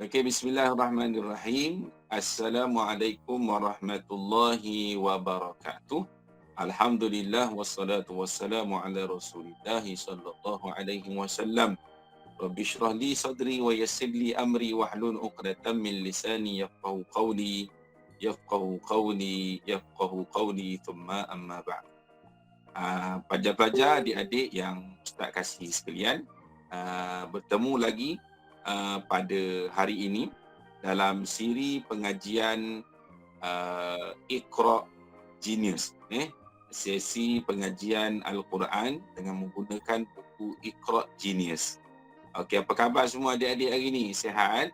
Okey, bismillahirrahmanirrahim. Assalamualaikum warahmatullahi wabarakatuh. Alhamdulillah wassalatu wassalamu ala Rasulillah sallallahu alaihi wasallam. Rabbi shrah li sadri wa yassir li amri wahlul 'uqdatam min lisani yafqahu qawli thumma amma ba'd. Pelajar-pelajar, adik-adik yang Ustaz kasih sekalian, bertemu lagi pada hari ini dalam siri pengajian Iqra Genius, sesi pengajian Al-Quran dengan menggunakan buku Iqra Genius. Okey, apa khabar semua adik-adik hari ini? Sihat?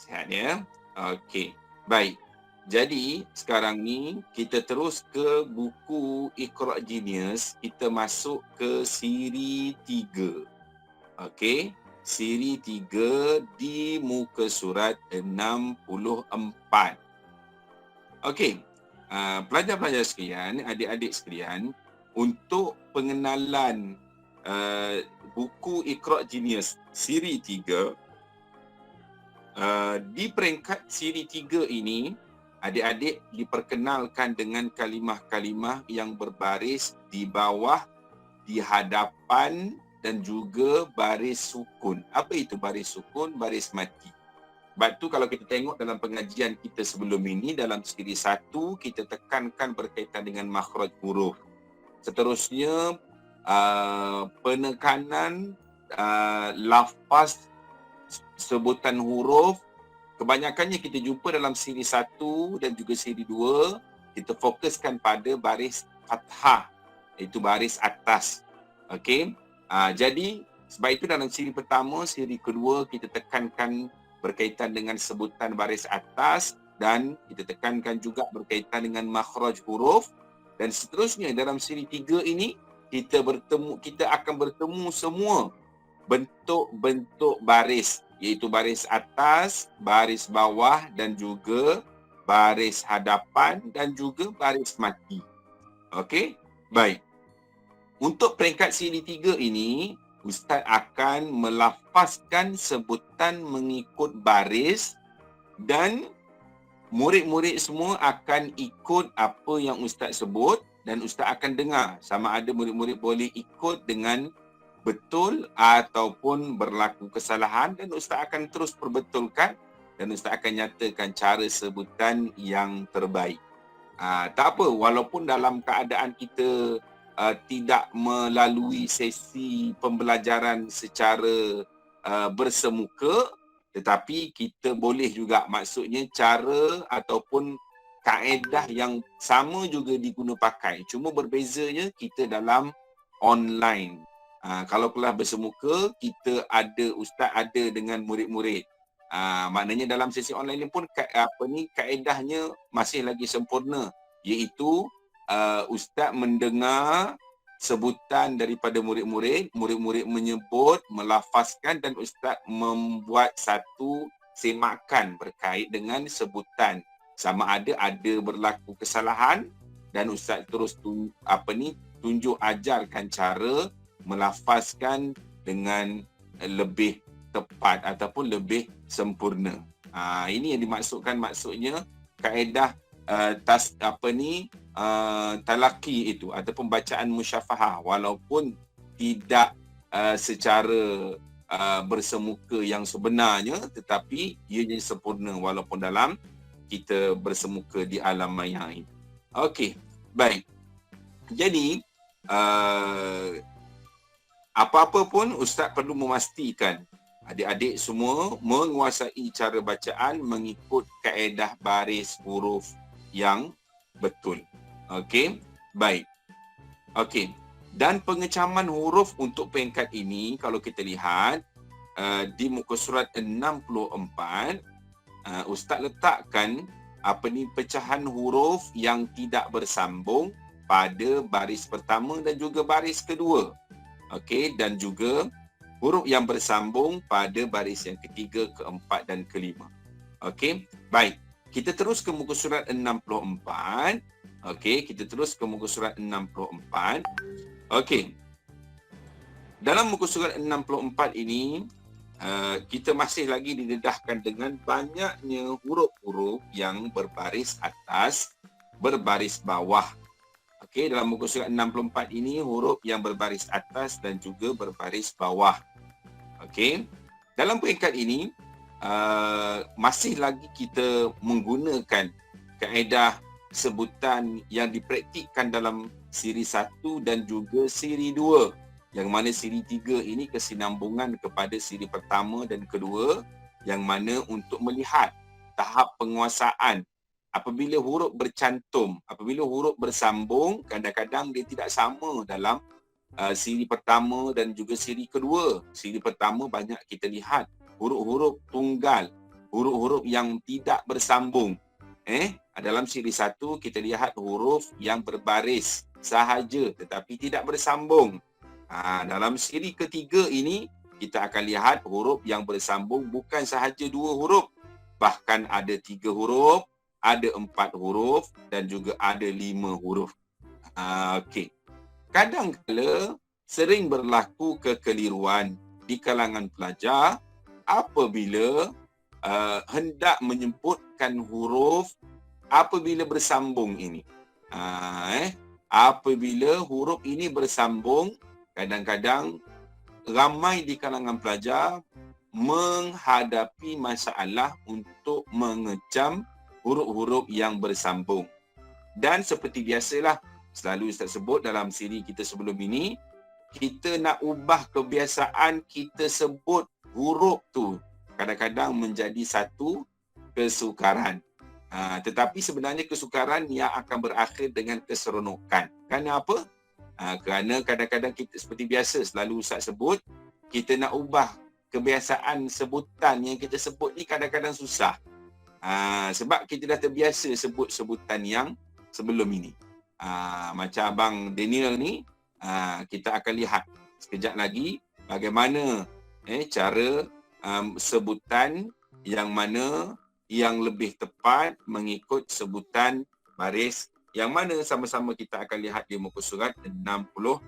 Sihat ya? Okey, baik. Jadi sekarang ni kita terus ke buku Iqra Genius. Kita masuk ke siri 3. Okey, siri 3 di muka surat 64. Okey, pelajar-pelajar sekalian, adik-adik sekalian, untuk pengenalan buku Iqra Genius siri 3, di peringkat siri 3 ini, adik-adik diperkenalkan dengan kalimah-kalimah yang berbaris di bawah, di hadapan dan juga baris sukun. Apa itu baris sukun? Baris mati. Sebab tu kalau kita tengok dalam pengajian kita sebelum ini, dalam siri 1, kita tekankan berkaitan dengan makhraj huruf. Seterusnya, penekanan lafaz sebutan huruf. Kebanyakannya kita jumpa dalam siri 1 dan juga siri 2, kita fokuskan pada baris fathah, iaitu baris atas. Okey. Jadi sebab itu dalam siri pertama, siri kedua kita tekankan berkaitan dengan sebutan baris atas dan kita tekankan juga berkaitan dengan makhraj huruf, dan seterusnya dalam siri 3 ini kita akan bertemu semua bentuk-bentuk baris, iaitu baris atas, baris bawah dan juga baris hadapan dan juga baris mati. Okey? Baik. Untuk peringkat siri 3 ini, Ustaz akan melafazkan sebutan mengikut baris dan murid-murid semua akan ikut apa yang Ustaz sebut, dan Ustaz akan dengar sama ada murid-murid boleh ikut dengan betul ataupun berlaku kesalahan, dan Ustaz akan terus perbetulkan dan Ustaz akan nyatakan cara sebutan yang terbaik. Tak apa, walaupun dalam keadaan kita tidak melalui sesi pembelajaran secara bersemuka, tetapi kita boleh juga, maksudnya cara ataupun kaedah yang sama juga diguna pakai. Cuma berbezanya kita dalam online. Kalau kelas bersemuka, kita ada, Ustaz ada dengan murid-murid. Maknanya dalam sesi online ni pun kaedahnya masih lagi sempurna, iaitu Ustaz mendengar sebutan daripada murid-murid, murid-murid menyebut, melafazkan, dan Ustaz membuat satu semakan berkait dengan sebutan. Sama ada berlaku kesalahan, dan Ustaz terus tunjuk ajarkan cara melafazkan dengan lebih tepat ataupun lebih sempurna. Ini yang dimaksudkan, maksudnya kaedah talaki itu ataupun bacaan musyafahah, walaupun tidak secara bersemuka yang sebenarnya, tetapi ia jadi sempurna walaupun dalam kita bersemuka di alam maya ini. Okey, baik. Jadi apa-apa pun Ustaz perlu memastikan adik-adik semua menguasai cara bacaan mengikut kaedah baris huruf yang betul. Okey, baik. Okey, dan pengecaman huruf untuk peringkat ini, kalau kita lihat di muka surat 64, Ustaz letakkan pecahan huruf yang tidak bersambung pada baris pertama dan juga baris kedua. Okey, dan juga huruf yang bersambung pada baris yang ketiga, keempat dan kelima. Okey, baik. Kita terus ke muka surat 64. Okey, kita terus ke muka surat 64. Okey. Dalam muka surat 64 ini, kita masih lagi didedahkan dengan banyaknya huruf-huruf yang berbaris atas, berbaris bawah. Okey, dalam muka surat 64 ini huruf yang berbaris atas dan juga berbaris bawah. Okey. Dalam peringkat ini masih lagi kita menggunakan kaedah sebutan yang dipraktikkan dalam siri 1 dan juga siri 2. Yang mana siri 3 ini kesinambungan kepada siri pertama dan kedua, yang mana untuk melihat tahap penguasaan. Apabila huruf bercantum, apabila huruf bersambung, kadang-kadang dia tidak sama dalam siri pertama dan juga siri kedua. Siri pertama banyak kita lihat huruf-huruf tunggal, huruf-huruf yang tidak bersambung. Dalam siri 1 kita lihat huruf yang berbaris sahaja tetapi tidak bersambung. Dalam siri ketiga ini kita akan lihat huruf yang bersambung bukan sahaja 2 huruf, bahkan ada 3 huruf, ada 4 huruf dan juga ada 5 huruf. Okey. Kadang-kala sering berlaku kekeliruan di kalangan pelajar apabila hendak menyebutkan huruf apabila bersambung ini. Apabila huruf ini bersambung, kadang-kadang ramai di kalangan pelajar menghadapi masalah untuk mengecam huruf-huruf yang bersambung. Dan seperti biasalah, selalu Ustaz sebut dalam siri kita sebelum ini, kita nak ubah kebiasaan kita sebut huruf tu kadang-kadang menjadi satu kesukaran. Tetapi sebenarnya kesukaran yang akan berakhir dengan keseronokan. Kerana apa? Kerana kadang-kadang kita seperti biasa selalu Ustaz sebut, kita nak ubah kebiasaan sebutan yang kita sebut ni kadang-kadang susah. Sebab kita dah terbiasa sebut sebutan yang sebelum ini. Macam Abang Daniel ni, kita akan lihat sekejap lagi bagaimana cara sebutan yang mana yang lebih tepat mengikut sebutan baris yang mana sama-sama kita akan lihat di muka surat 64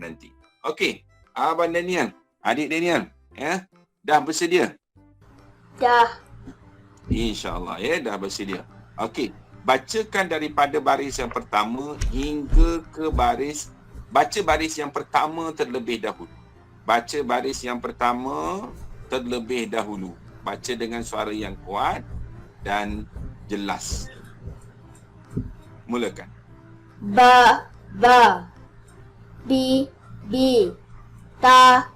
nanti. Okey, Abang Daniel, adik Daniel, dah bersedia? Dah. InsyaAllah dah bersedia. Okey, bacakan daripada baris yang pertama hingga ke baca baris yang pertama terlebih dahulu. Baca baris yang pertama terlebih dahulu. Baca dengan suara yang kuat dan jelas. Mulakan. Ba, bi, ta,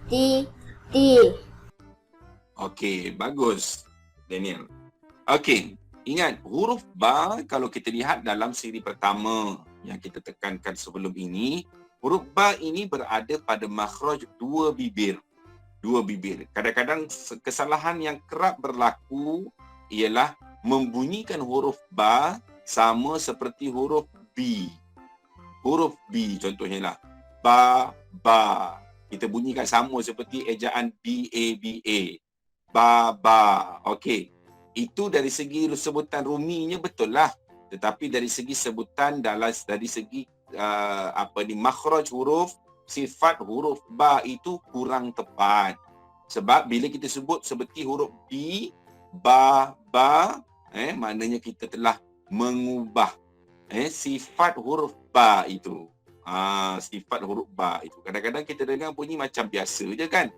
ti. Okey, bagus Daniel. Okey, ingat huruf ba kalau kita lihat dalam siri pertama yang kita tekankan sebelum ini, huruf ba ini berada pada makhraj 2 bibir. 2 bibir. Kadang-kadang kesalahan yang kerap berlaku ialah membunyikan huruf ba sama seperti huruf B. Huruf B contohnya lah. Ba. Kita bunyikan sama seperti ejaan B-A-B-A. Ba. Okey. Itu dari segi sebutan ruminya betul lah. Tetapi dari segi sebutan dari segi makhraj huruf, sifat huruf ba itu kurang tepat. Sebab bila kita sebut seperti huruf B, ba, maknanya kita telah mengubah sifat huruf ba itu. Sifat huruf ba itu. Kadang-kadang kita dengar bunyi macam biasa je kan.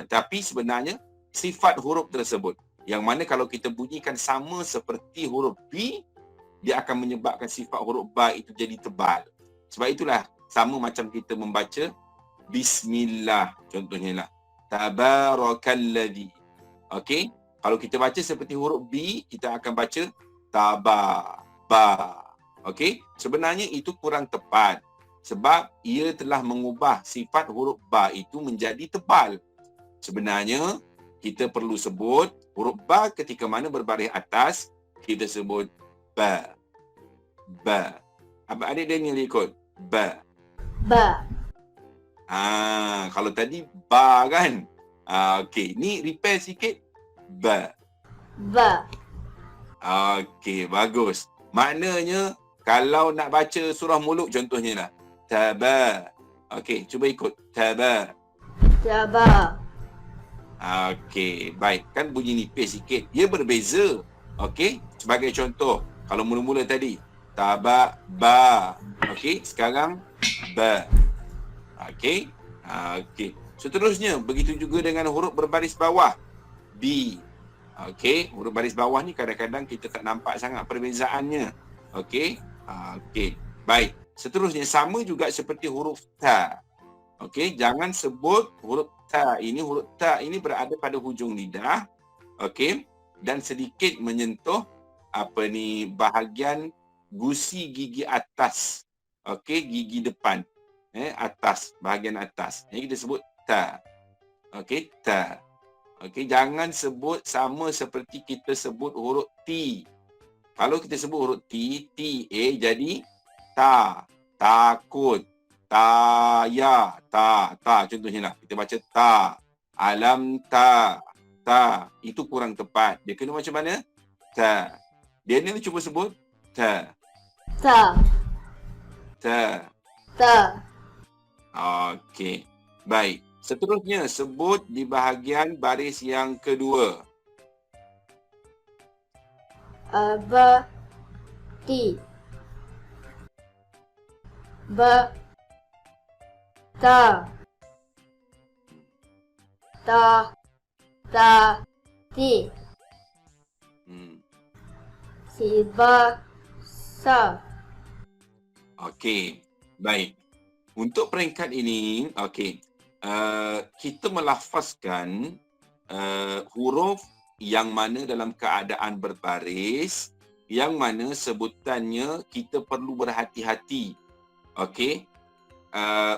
Tapi sebenarnya sifat huruf tersebut yang mana kalau kita bunyikan sama seperti huruf B, dia akan menyebabkan sifat huruf ba itu jadi tebal. Sebab itulah sama macam kita membaca bismillah contohnya lah. Tabarakalladzi. Okey? Kalau kita baca seperti huruf B, kita akan baca ba. Okey? Sebenarnya itu kurang tepat. Sebab ia telah mengubah sifat huruf ba itu menjadi tebal. Sebenarnya kita perlu sebut huruf ba ketika mana berbaris atas, kita sebut ba. Abang adik Daniel ikut. Ba. Kalau tadi ba kan. Okey, ni repair sikit. Ba. Okey, bagus. Maknanya kalau nak baca surah Muluk contohnya lah. Taba. Okey, cuba ikut. Taba. Taba. Okey, baik. Kan bunyi nipis sikit. Dia berbeza. Okey, sebagai contoh, kalau mula-mula tadi, taba, ba. Okey, sekarang ba. Okey. Okey. Seterusnya, begitu juga dengan huruf berbaris bawah. B. Okey, huruf baris bawah ni kadang-kadang kita tak nampak sangat perbezaannya. Okey. Okey. Baik. Seterusnya sama juga seperti huruf ta. Okey, jangan sebut huruf ta ini. Huruf ta ini berada pada hujung lidah. Okey, dan sedikit menyentuh bahagian gusi gigi atas. Okey, gigi depan. Atas, bahagian atas. Ini kita sebut ta. Okey, ta. Okey, jangan sebut sama seperti kita sebut huruf T. Kalau kita sebut huruf T, T-A jadi ta, takut, ta, contohnya lah. Kita baca ta, alam ta. Itu kurang tepat. Dia kena macam mana? Ta. Dia ni cuba sebut ta. Ta. Okey, baik. Seterusnya, sebut di bahagian baris yang kedua. Ba. Ti. Ba. Ta. Ti. Si. Ba. Sa. Okey, baik. Untuk peringkat ini, okey. Kita melafazkan huruf yang mana dalam keadaan berbaris, yang mana sebutannya kita perlu berhati-hati. Okey.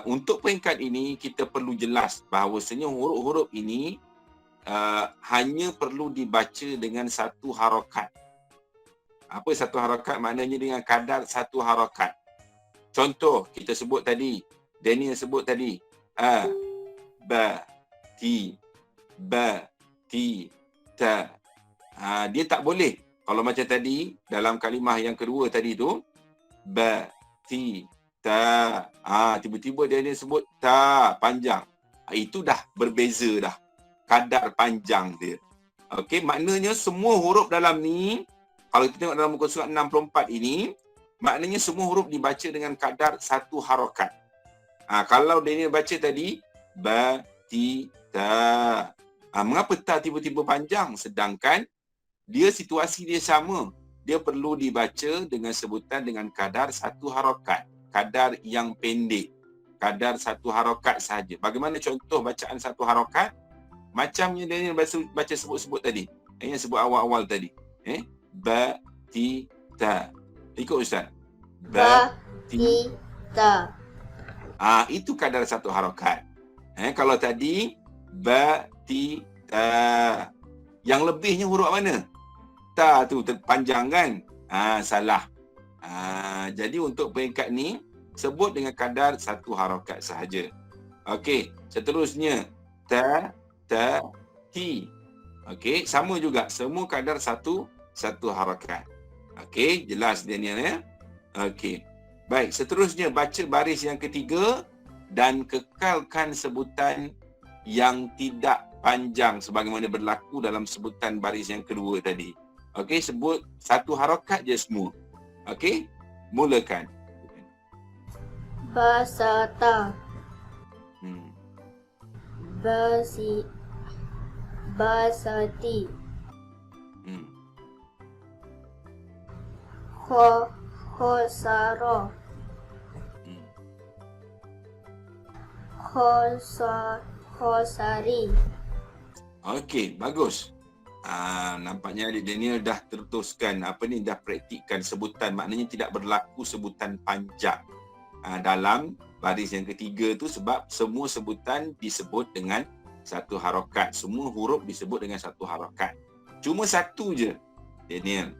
Untuk peringkat ini kita perlu jelas bahawasanya huruf-huruf ini hanya perlu dibaca dengan satu harakat. Apa satu harakat? Maknanya dengan kadar satu harakat. Contoh kita sebut tadi, Daniel sebut tadi, ba, ti, ta. Dia tak boleh. Kalau macam tadi, dalam kalimah yang kedua tadi tu, ba, ti, ta. Tiba-tiba dia sebut ta, panjang. Itu dah berbeza dah. Kadar panjang dia. Okey, maknanya semua huruf dalam ni, kalau kita tengok dalam muka surat 64 ini, maknanya semua huruf dibaca dengan kadar satu harakat. Kalau Daniel baca tadi, ba, ti, ta. Mengapa ta tiba-tiba panjang? Sedangkan dia situasi dia sama. Dia perlu dibaca dengan sebutan dengan kadar satu harakat. Kadar yang pendek. Kadar satu harakat sahaja. Bagaimana contoh bacaan satu harakat? Macamnya Daniel baca sebut-sebut tadi. Yang sebut awal-awal tadi. Ba, ti, ta. Ikut Ustaz. Ba, ti, ta. Itu kadar satu harakat. Kalau tadi ba, ti, ta. Yang lebihnya huruf mana? Ta tu panjang kan? Salah. Jadi untuk peringkat ni sebut dengan kadar satu harakat sahaja. Okey, seterusnya ta, ti. Okey, sama juga semua kadar satu harakat. Okey, jelas Daniel ya? Okey. Baik, seterusnya baca baris yang ketiga dan kekalkan sebutan yang tidak panjang sebagaimana berlaku dalam sebutan baris yang kedua tadi. Okey, sebut satu harakat je semua. Okey, mulakan. Basata. Basati. Khosaro. Khosari. Okey, bagus. Nampaknya adik Daniel dah teruskan dah praktikkan sebutan, maknanya tidak berlaku sebutan panjang dalam baris yang ketiga tu sebab semua sebutan disebut dengan satu harakat, semua huruf disebut dengan satu harakat. Cuma satu je Daniel.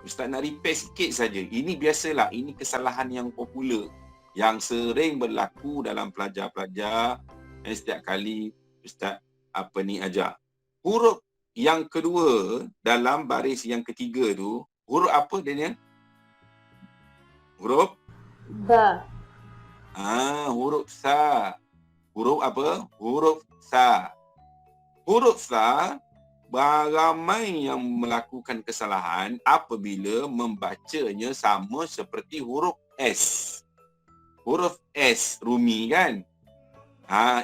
Ustaz nak repair sikit saja. Ini biasalah, ini kesalahan yang popular yang sering berlaku dalam pelajar-pelajar setiap kali Ustaz ajar. Huruf yang kedua dalam baris yang ketiga tu, huruf apa Daniel? Huruf Ba. huruf sa. Huruf apa? Huruf sa. Huruf sa, ramai yang melakukan kesalahan apabila membacanya sama seperti huruf S. Huruf S, Rumi kan?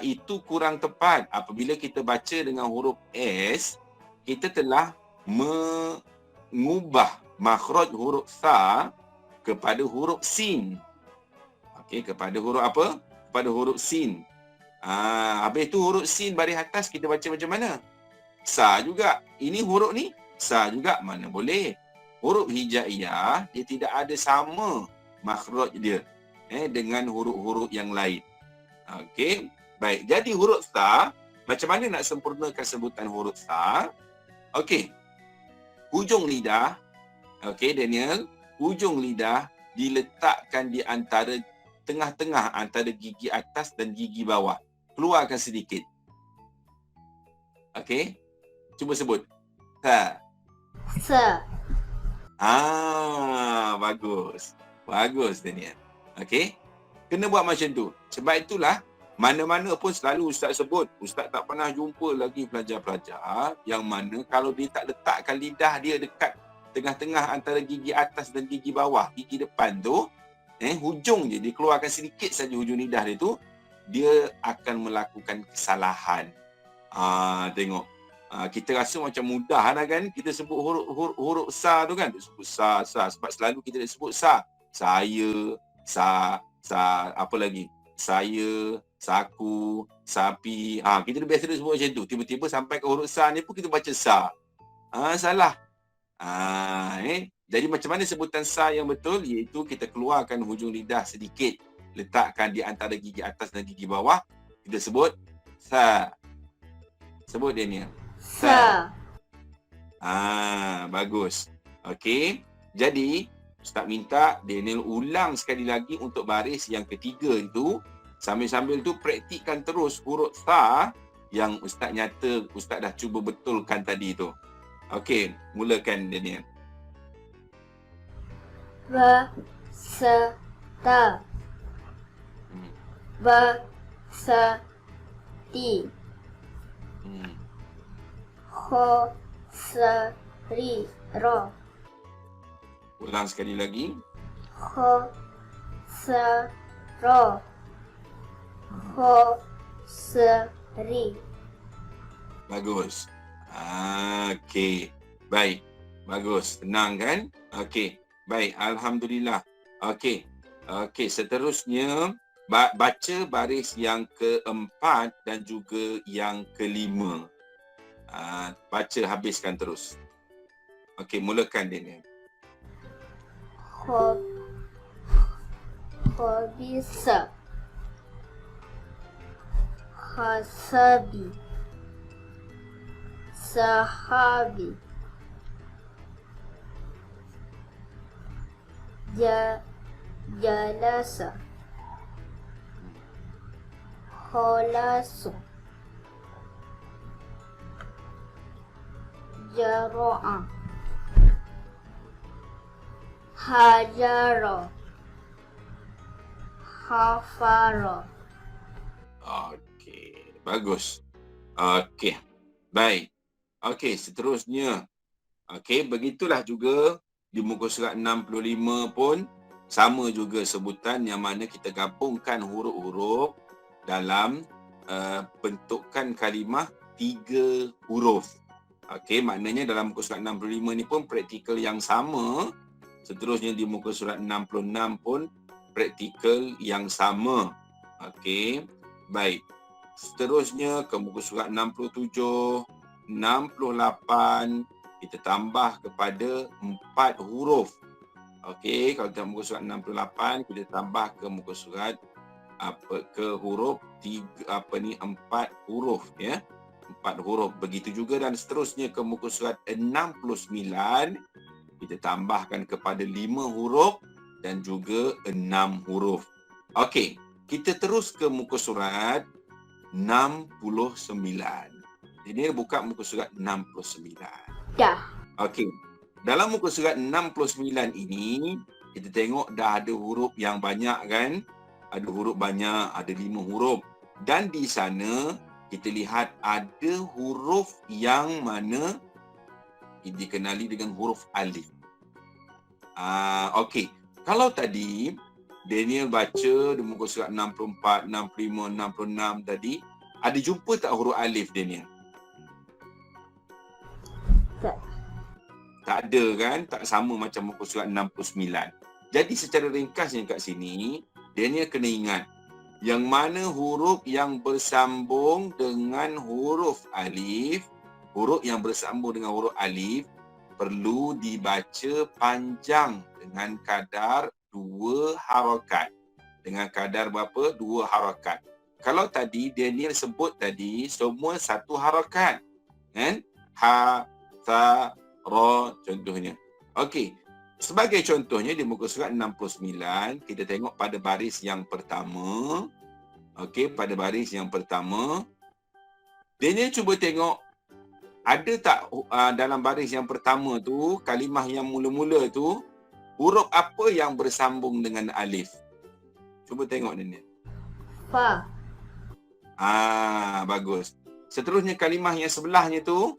Itu kurang tepat. Apabila kita baca dengan huruf S, kita telah mengubah makhraj huruf sa kepada huruf sin. Okey, kepada huruf apa? Kepada huruf sin. Habis tu huruf sin baris atas kita baca macam mana? Sa juga. Ini huruf ni sa juga, mana boleh. Huruf hijaiyah dia tidak ada sama makhraj dia dengan huruf-huruf yang lain. Okey, baik. Jadi huruf sa, macam mana nak sempurnakan sebutan huruf sa? Okey. Hujung lidah, okey Daniel, hujung lidah diletakkan di antara tengah-tengah antara gigi atas dan gigi bawah. Keluarkan sedikit. Okey. Cuba sebut. Sa. Sa. Bagus. Bagus Daniel. Okey. Kena buat macam tu. Sebab itulah mana-mana pun selalu Ustaz sebut. Ustaz tak pernah jumpa lagi pelajar-pelajar yang mana kalau dia tak letakkan lidah dia dekat tengah-tengah antara gigi atas dan gigi bawah, gigi depan tu, hujung je, dia keluarkan sedikit saja hujung lidah dia tu, dia akan melakukan kesalahan. Tengok. Kita rasa macam mudah lah kan, kita sebut huruf sa tu kan, sebut sa sebab selalu kita sebut sa. Saya, apa lagi? Saya, saku, sapi. Kita biasa sebut macam tu. Tiba-tiba sampai ke huruf sa ni pun kita baca sa. Salah. Jadi macam mana sebutan sa yang betul? Iaitu kita keluarkan hujung lidah sedikit, letakkan di antara gigi atas dan gigi bawah, kita sebut sa. Sebut Daniel. Sa. Bagus. Okey. Jadi Ustaz minta Daniel ulang sekali lagi untuk baris yang ketiga itu. Sambil-sambil tu praktikkan terus huruf sa yang Ustaz nyata Ustaz dah cuba betulkan tadi tu. Okey, mulakan Daniel. Ba. Sa. Ta. Ba. Sa. Ti. Ho. Sa. Ri. Ro. Ulang sekali lagi. Ho. Sa. Ro. Ho. Sa. Ri. Bagus. Okey. Baik. Bagus. Tenang kan? Okey. Baik. Alhamdulillah. Okey. Okey. Seterusnya, baca baris yang keempat dan juga yang kelima. Baca habiskan terus. Okey. Mulakan Daniel. Hobisa. Hasabi. Sahabi. Jalasa. Kholasu. Jaro'a. Hajaro. Hafaro. Okey. Bagus. Okey. Baik. Okey, seterusnya. Okey, begitulah juga di muka surat 65 pun sama juga sebutan yang mana kita gabungkan huruf-huruf dalam bentukan kalimah 3 huruf. Okey, maknanya dalam muka surat 65 ni pun praktikal yang sama. Seterusnya di muka surat 66 pun praktikal yang sama. Okey, baik. Seterusnya ke muka surat 67, 68, kita tambah kepada 4 huruf. Okey, kalau dalam muka surat 68 kita tambah ke muka surat ke huruf 4 huruf ya. 4 huruf. Begitu juga dan seterusnya ke muka surat 69 kita tambahkan kepada 5 huruf dan juga 6 huruf. Okey, kita terus ke muka surat 69. Ini buka muka surat 69. Dah. Okey. Dalam muka surat 69 ini, kita tengok dah ada huruf yang banyak kan? Ada huruf banyak, ada 5 huruf. Dan di sana kita lihat ada huruf yang mana dikenali dengan huruf alif. Okey. Kalau tadi Daniel baca di muka surat 64, 65, 66 tadi, ada jumpa tak huruf alif, Daniel? Tak. Tak ada kan? Tak sama macam muka surat 69. Jadi secara ringkasnya kat sini, Daniel kena ingat yang mana huruf yang bersambung dengan huruf alif, huruf yang bersambung dengan huruf alif perlu dibaca panjang dengan kadar 2 harakat. Dengan kadar berapa? 2 harakat. Kalau tadi Daniel sebut tadi semua 1 harakat. Kan? Ha, sa, ra contohnya. Okey. Sebagai contohnya di muka surat 69, kita tengok pada baris yang pertama. Okey, pada baris yang pertama, Daniel cuba tengok ada tak dalam baris yang pertama tu, kalimah yang mula-mula tu, huruf apa yang bersambung dengan alif? Cuba tengok Daniel. Fa. Bagus. Seterusnya kalimah yang sebelahnya tu,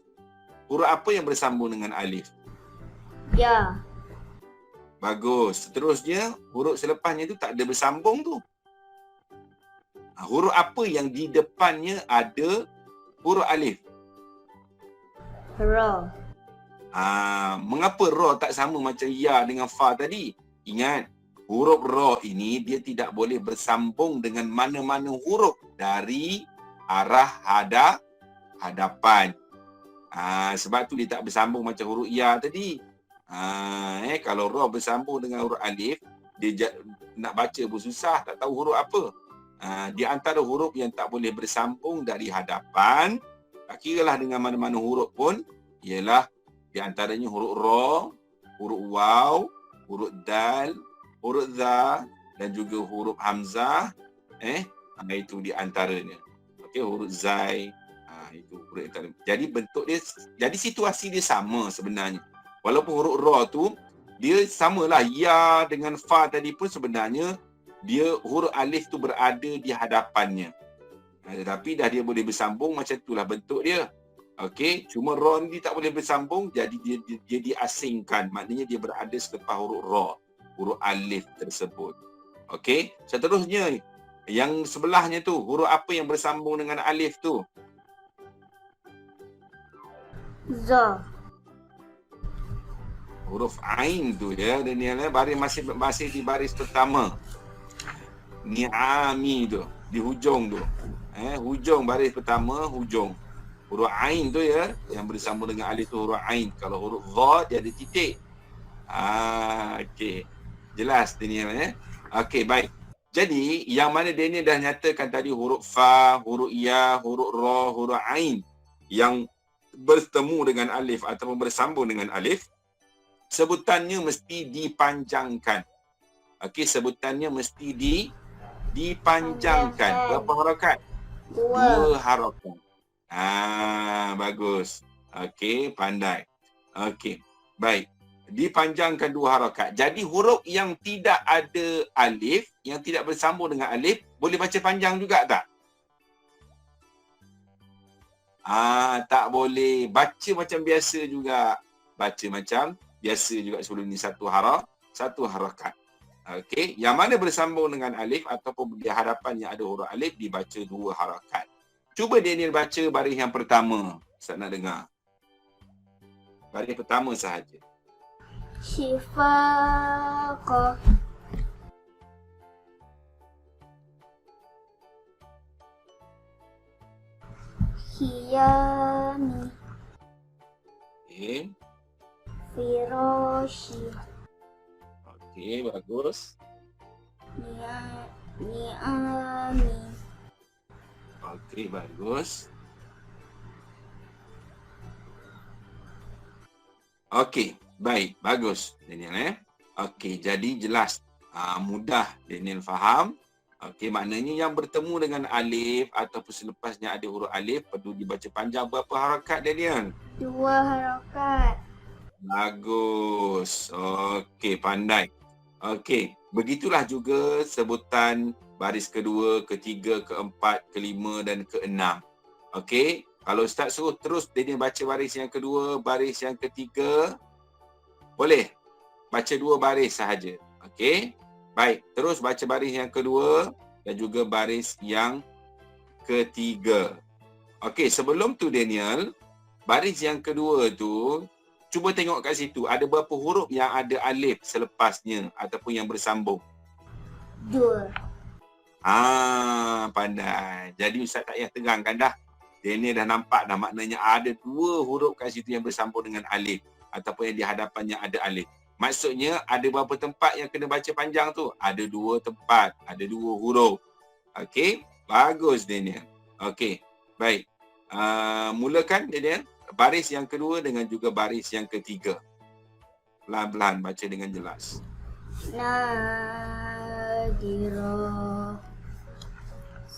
huruf apa yang bersambung dengan alif? Ya. Bagus. Seterusnya, huruf selepasnya tu tak ada bersambung tu. Huruf apa yang di depannya ada huruf alif? Ra. Mengapa ra tak sama macam ya dengan fa tadi? Ingat, huruf ra ini dia tidak boleh bersambung dengan mana-mana huruf dari arah hadapan. Sebab tu dia tak bersambung macam huruf ya tadi. Kalau ra bersambung dengan huruf alif, dia nak baca pun susah, tak tahu huruf apa. Di antara huruf yang tak boleh bersambung dari hadapan, tak kiralah dengan mana-mana huruf pun, ialah di antaranya huruf ra, huruf waw, huruf dal, huruf za dan juga huruf hamzah. Itu di antaranya. Okey, huruf zai. Itu huruf antara. Jadi bentuk dia, jadi situasi dia sama sebenarnya. Walaupun huruf ra tu dia samalah ya dengan fa tadi pun sebenarnya dia huruf alif tu berada di hadapannya. Tetapi dah dia boleh bersambung, macam itulah bentuk dia. Okey, cuma ra ni tak boleh bersambung, jadi dia diasingkan. Maknanya dia berada selepas huruf ra, huruf alif tersebut. Okey, seterusnya yang sebelahnya tu, huruf apa yang bersambung dengan alif tu? Za. Huruf ain tu ya, Daniel, baris masih di baris pertama. Ni'ami tu, di hujung tu. Hujung baris pertama, hujung. Huruf ain tu ya, yang bersambung dengan alif tu huruf ain. Kalau huruf dha dia ada titik. Okey. Jelas Daniel Okey, baik. Jadi, yang mana Daniel dah nyatakan tadi huruf fa, huruf ya, huruf ra, huruf ain yang bertemu dengan alif ataupun bersambung dengan alif, sebutannya mesti dipanjangkan. Okey, sebutannya mesti dipanjangkan. Berapa harakat? 2 harakat. Bagus. Okey, pandai. Okey, baik. Dipanjangkan 2 harakat. Jadi huruf yang tidak ada alif, yang tidak bersambung dengan alif, boleh baca panjang juga tak? Tak boleh. Baca macam biasa juga. Baca macam biasa juga sebelum ni 1 harakat. Okey, yang mana bersambung dengan alif ataupun di hadapannya ada huruf alif dibaca 2 harakat. Cuba Daniel baca baris yang pertama. Saya nak dengar. Baris pertama sahaja. Shifaqa. Hiyami. Okey. Firashi. Okey, bagus. Ni'ami. Okey, bagus. Okey, baik, bagus Daniel Okey, jadi jelas. Mudah Daniel faham. Okey, maknanya yang bertemu dengan alif ataupun selepasnya ada huruf alif perlu dibaca panjang. Berapa harakat Daniel? 2 harakat. Bagus. Okey, pandai. Okey, begitulah juga sebutan baris kedua, ketiga, keempat, kelima dan keenam. Okey, kalau Ustaz suruh terus Daniel baca baris yang kedua, baris yang ketiga, boleh? Baca 2 baris sahaja. Okey? Baik, terus baca baris yang kedua dan juga baris yang ketiga. Okey, sebelum tu Daniel, baris yang kedua tu, cuba tengok kat situ, ada berapa huruf yang ada alif selepasnya ataupun yang bersambung? 2. Pandai. Jadi Ustaz tak payah terangkan dah. Daniel dah nampak dah maknanya ada 2 huruf kat situ yang bersambung dengan alif ataupun yang di hadapannya ada alif. Maksudnya ada berapa tempat yang kena baca panjang tu? Ada 2 tempat, ada 2 huruf. Okey, bagus Daniel. Okey, baik. Mulakan Daniel baris yang kedua dengan juga baris yang ketiga. Pelan-pelan baca dengan jelas. Nadiro.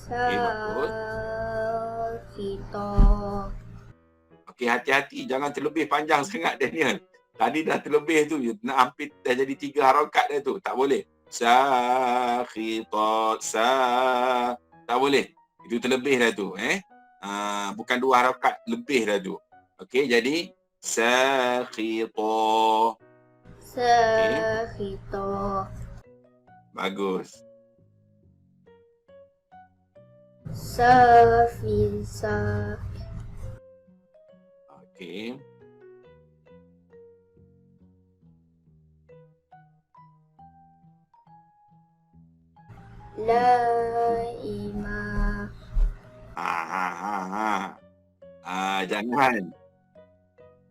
bagus. Sakito. Okey, hati-hati jangan terlebih panjang sangat Daniel. Tadi dah terlebih tu, nak hampir dah jadi 3 harakat dah tu. Tak boleh. Sakhitat tak boleh. Itu terlebih dah tu, bukan 2 harakat, lebih dah tu. Okey, jadi sakhito. Sakito. Bagus. Safisa. Okey. Laima. Jangan.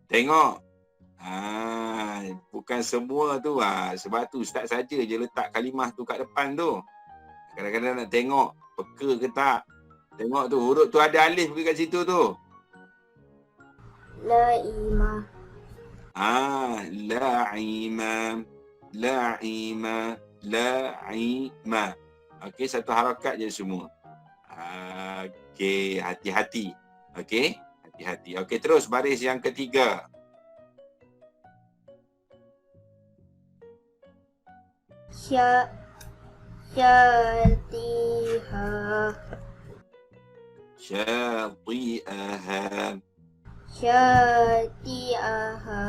Tengok. Bukan semua tu. Sebab tu Ustaz saja je letak kalimah tu kat depan tu. Kadang-kadang nak tengok peka ke tak. Tengok tu, huruf tu ada alif ke kat situ tu? Laima. La'ima. La'ima. La'ima. Okey, satu harakat je semua. Okey, hati-hati. Okey, hati-hati. Okey, terus baris yang ketiga. Syatiha. Syati'aha. Syati'aha.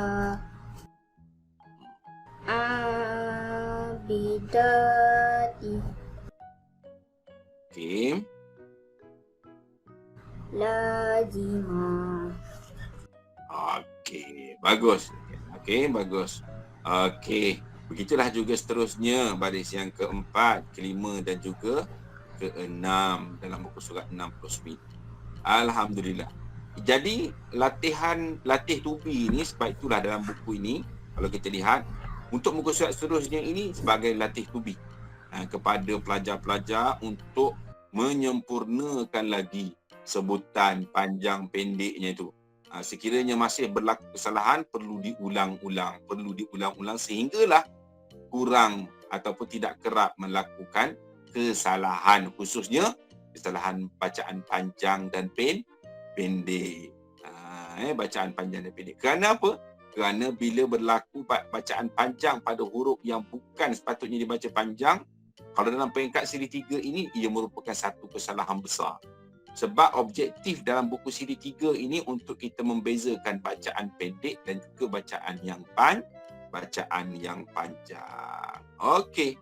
Abidati. Okey. Lazima. Okey, bagus. Okey, bagus. Okey, begitulah juga seterusnya baris yang keempat, kelima dan juga keenam dalam buku surat 69. Alhamdulillah. Jadi latih tubi ni, sebab itulah dalam buku ini kalau kita lihat untuk muka surat seterusnya ini sebagai latih tubi kepada pelajar-pelajar untuk menyempurnakan lagi sebutan panjang pendeknya itu. Sekiranya masih berlaku kesalahan perlu diulang-ulang sehinggalah kurang ataupun tidak kerap melakukan kesalahan, khususnya kesalahan bacaan panjang dan pendek. Bacaan panjang dan pendek. Kerana apa? Kerana bila berlaku bacaan panjang pada huruf yang bukan sepatutnya dibaca panjang, kalau dalam peringkat siri 3 ini, ia merupakan satu kesalahan besar. Sebab objektif dalam buku siri 3 ini untuk kita membezakan bacaan pendek dan juga bacaan yang panjang. Okey.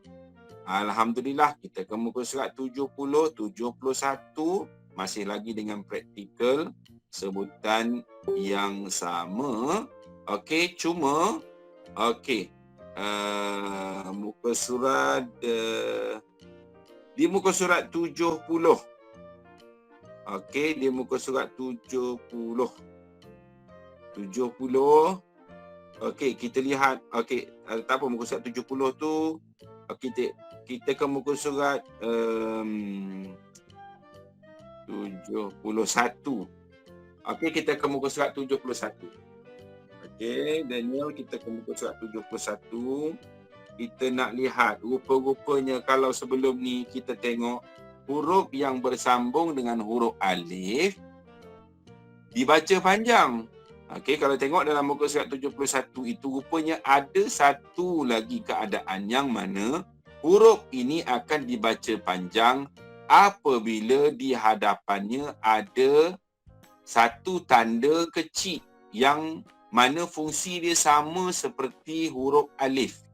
Alhamdulillah, kita ke muka surat 70, 71. Masih lagi dengan praktikal sebutan yang sama. Okey, cuma muka surat di muka surat 70. Okey, di muka surat 70. Okey, kita lihat. Okey, tak apa, muka surat 70 tu. Okey, kita ke muka surat 71. Okey, kita ke muka surat 71. Okey, Daniel, kita ke muka surat 71. Kita nak lihat rupa-rupanya kalau sebelum ni kita tengok huruf yang bersambung dengan huruf alif dibaca panjang. Okey, kalau tengok dalam muka surat 71 itu rupanya ada satu lagi keadaan yang mana huruf ini akan dibaca panjang apabila di hadapannya ada satu tanda kecil yang mana fungsi dia sama seperti huruf alif.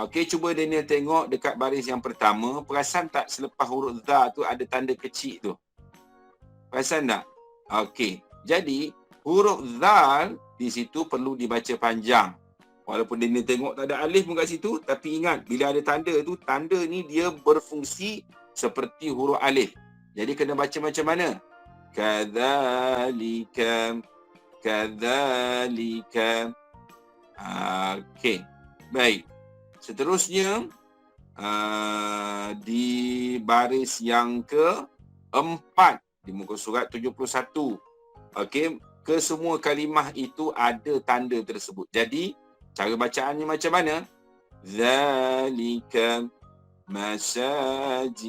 Okey, cuba Daniel tengok dekat baris yang pertama. Perasan tak selepas huruf za tu ada tanda kecil tu? Perasan tak? Okey, jadi huruf zal di situ perlu dibaca panjang. Walaupun Daniel tengok tak ada alif pun kat situ, tapi ingat bila ada tanda tu, tanda ni dia berfungsi seperti huruf alif. Jadi kena baca macam mana? Kadzalika, kadzalika. Okey, baik. Seterusnya, di baris yang keempat di muka surat 71. Okey, kesemua kalimah itu ada tanda tersebut. Jadi, cara bacaannya macam mana? Zalika masajidan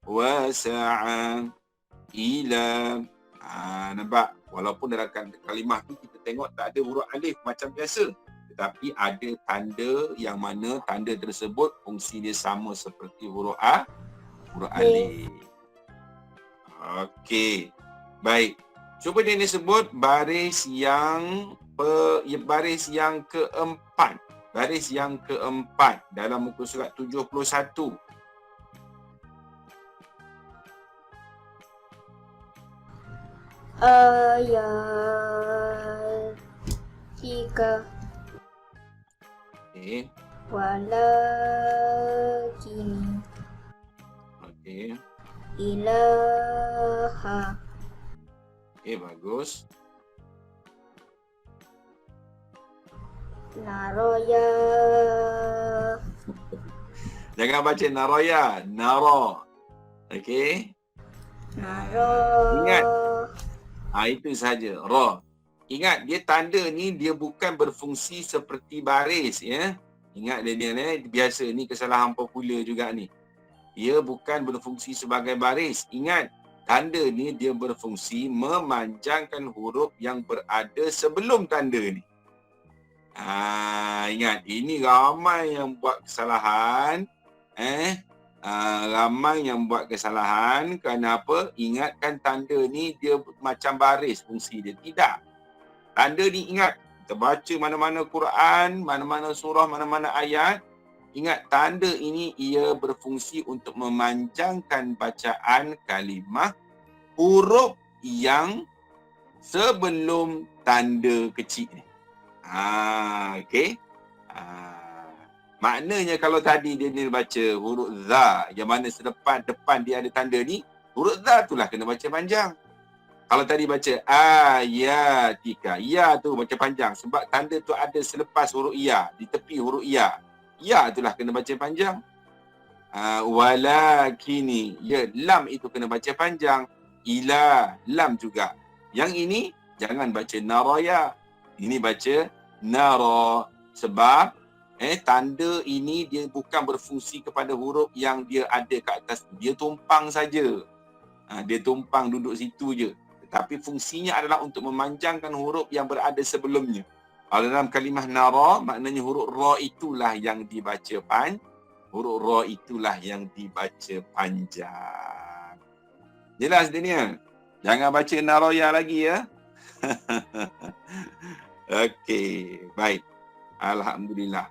wasa'a ila. Nampak? Walaupun dalam kalimah tu kita tengok tak ada huruf alif macam biasa. Tetapi ada tanda yang mana tanda tersebut fungsi dia sama seperti huruf alif. Okey. Baik. Cuba dia sebut baris yang keempat. Baris yang keempat dalam muka surat 71. Ayat 3. Okey. Walakin Okey. ilaha. Okey, bagus. Naroya. Jangan baca naraya, nara. Okey. Naro. Ingat. Itu saja, ra. Ingat, dia tanda ni dia bukan berfungsi seperti baris, ya. Ingat dia biasa ni kesalahan popular juga ni. Ia bukan berfungsi sebagai baris. Ingat, tanda ni dia berfungsi memanjangkan huruf yang berada sebelum tanda ni. Ingat, ini ramai yang buat kesalahan. Ramai yang buat kesalahan. Kenapa? Ingatkan tanda ni dia macam baris fungsi dia. Tidak. Tanda ni ingat, kita baca mana-mana Quran, mana-mana surah, mana-mana ayat. Ingat, tanda ini ia berfungsi untuk memanjangkan bacaan kalimah huruf yang sebelum tanda kecil ni. Okey. Maknanya kalau tadi dia baca huruf za yang mana depan dia ada tanda ni, huruf za itulah kena baca panjang. Kalau tadi baca ayatika, ya tu baca panjang sebab tanda tu ada selepas huruf ya, di tepi huruf ya. Ya itulah kena baca panjang. Walakini, ya lam itu kena baca panjang. Ila, lam juga. Yang ini jangan baca naraya. Ini baca nara sebab tanda ini dia bukan berfungsi kepada huruf yang dia ada kat atas. Dia tumpang saja. Dia tumpang duduk situ je. Tetapi fungsinya adalah untuk memanjangkan huruf yang berada sebelumnya. Kalau dalam kalimah nara, maknanya huruf ra itulah yang dibaca huruf ra itulah yang dibaca panjang. Jelas Daniel? Jangan baca naraya lagi ya. Okey, baik. Alhamdulillah.